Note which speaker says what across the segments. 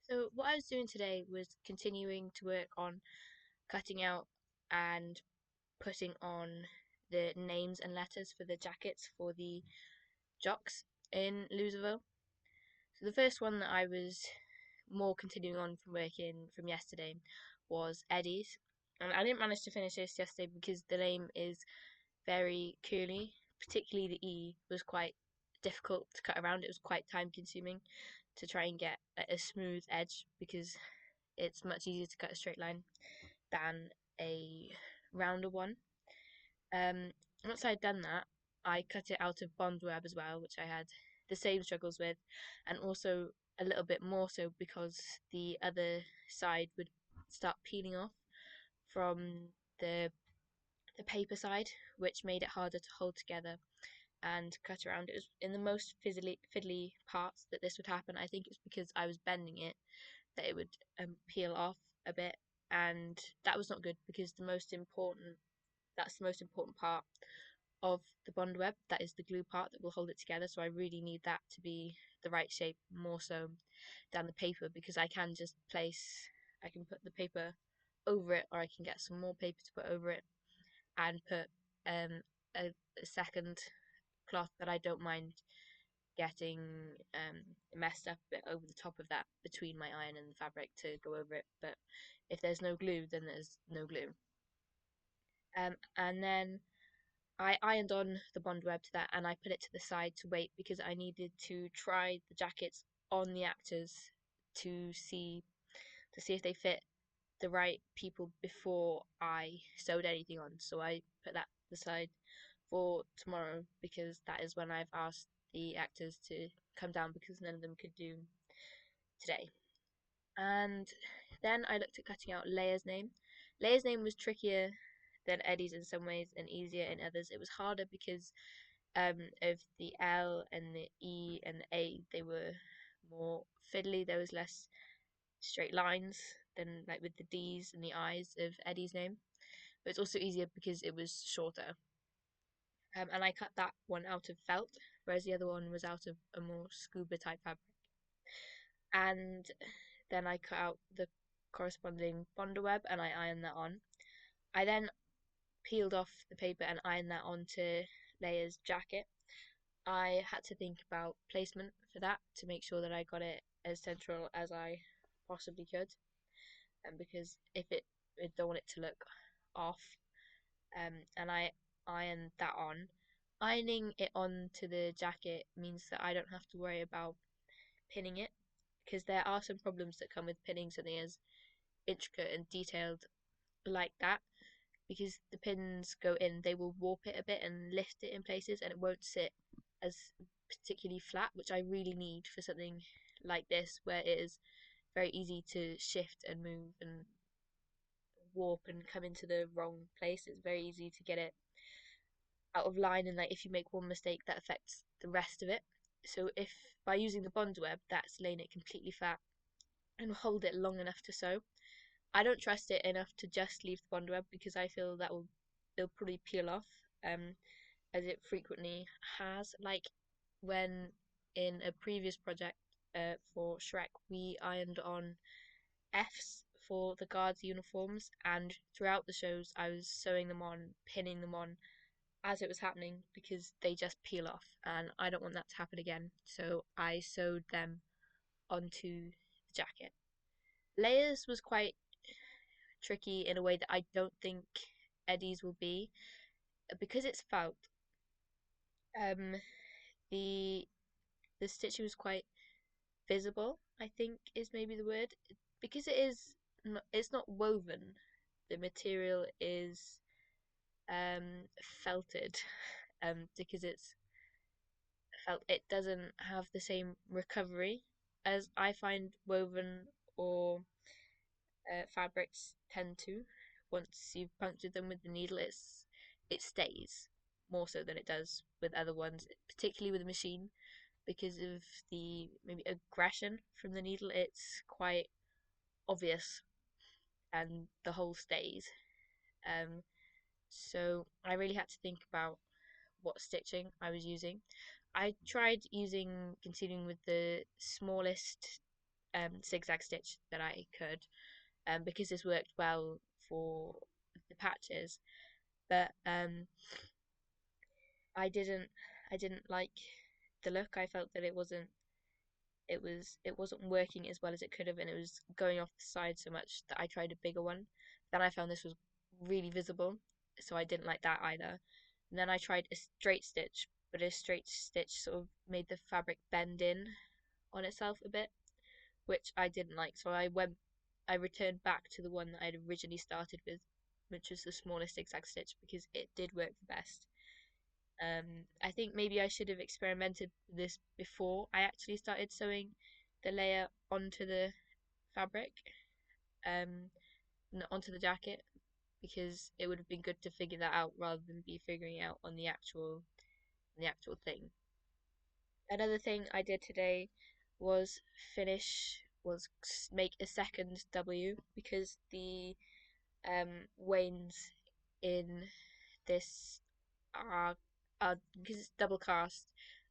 Speaker 1: So what I was doing today was continuing to work on cutting out and putting on the names and letters for the jackets for the jocks in Loserville. So the first one that I was more continuing on from working from yesterday was Eddie's. And I didn't manage to finish this yesterday because the name is very curly, particularly the E was quite difficult to cut around. It was quite time consuming to try and get a smooth edge because it's much easier to cut a straight line than a rounder one. Once I'd done that, I cut it out of bond web as well, which I had the same struggles with, and also a little bit more so because the other side would start peeling off from the paper side, which made it harder to hold together and cut around. It was in the most fiddly parts that this would happen. I think it's because I was bending it that it would peel off a bit, and that was not good because that's the most important part of the bond web. That is the glue part that will hold it together. So I really need that to be the right shape, more so than the paper, because I can put the paper over it, or I can get some more paper to put over it and put a second cloth that I don't mind getting messed up a bit over the top of that between my iron and the fabric to go over it. But if there's no glue, then there's no glue. And then I ironed on the bond web to that, and I put it to the side to wait because I needed to try the jackets on the actors to see if they fit the right people before I sewed anything on. So I put that to the side for tomorrow because that is when I've asked the actors to come down because none of them could do today. And then I looked at cutting out Leia's name. Leia's name was trickier than Eddie's in some ways and easier in others. It was harder because of the L and the E and the A. They were more fiddly. There was less straight lines than like with the D's and the I's of Eddie's name. But it's also easier because it was shorter. And I cut that one out of felt, whereas the other one was out of a more scuba type fabric. And then I cut out the corresponding bonder web and I ironed that on. I then peeled off the paper and ironed that onto Leia's jacket. I had to think about placement for that to make sure that I got it as central as I possibly could, and because if I don't want it to look off, and I ironed that on. Ironing it onto the jacket means that I don't have to worry about pinning it, because there are some problems that come with pinning something as intricate and detailed like that. Because the pins go in, they will warp it a bit and lift it in places, and it won't sit as particularly flat, which I really need for something like this, where it is very easy to shift and move and warp and come into the wrong place. It's very easy to get it out of line, and like if you make one mistake, that affects the rest of it. So if by using the bond web, that's laying it completely flat and hold it long enough to sew. I don't trust it enough to just leave the bond web because I feel that it'll probably peel off, as it frequently has. Like when in a previous project for Shrek, we ironed on Fs for the guards' uniforms, and throughout the shows, I was sewing them on, pinning them on as it was happening because they just peel off, and I don't want that to happen again. So I sewed them onto the jacket. Layers was quite tricky in a way that I don't think Eddie's will be because it's felt. Um, the the stitching was quite visible, I think is maybe the word, because it's not woven. The material is felted, because it's felt. It doesn't have the same recovery as I find woven or fabrics tend to. Once you've punctured them with the needle, it stays more so than it does with other ones, particularly with a machine, because of the maybe aggression from the needle. It's quite obvious, and the hole stays. Um, so I really had to think about what stitching I was using. I tried continuing with the smallest zigzag stitch that I could, because this worked well for the patches. But I didn't I didn't like the look. I felt that it wasn't working as well as it could have, and it was going off the side so much that I tried a bigger one. Then I found this was really visible, so I didn't like that either. And then I tried a straight stitch, but a straight stitch sort of made the fabric bend in on itself a bit, which I didn't like. So I returned back to the one that I'd originally started with, which was the smallest zigzag stitch because it did work the best. I think maybe I should have experimented with this before I actually started sewing the layer onto the fabric, um, onto the jacket, because it would have been good to figure that out rather than be figuring out on the actual thing. Another thing I did today was make a second W because the wains in this because it's double cast,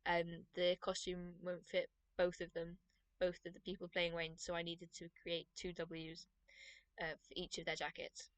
Speaker 1: the costume won't fit both of them, both of the people playing Wayne. So I needed to create two Ws for each of their jackets.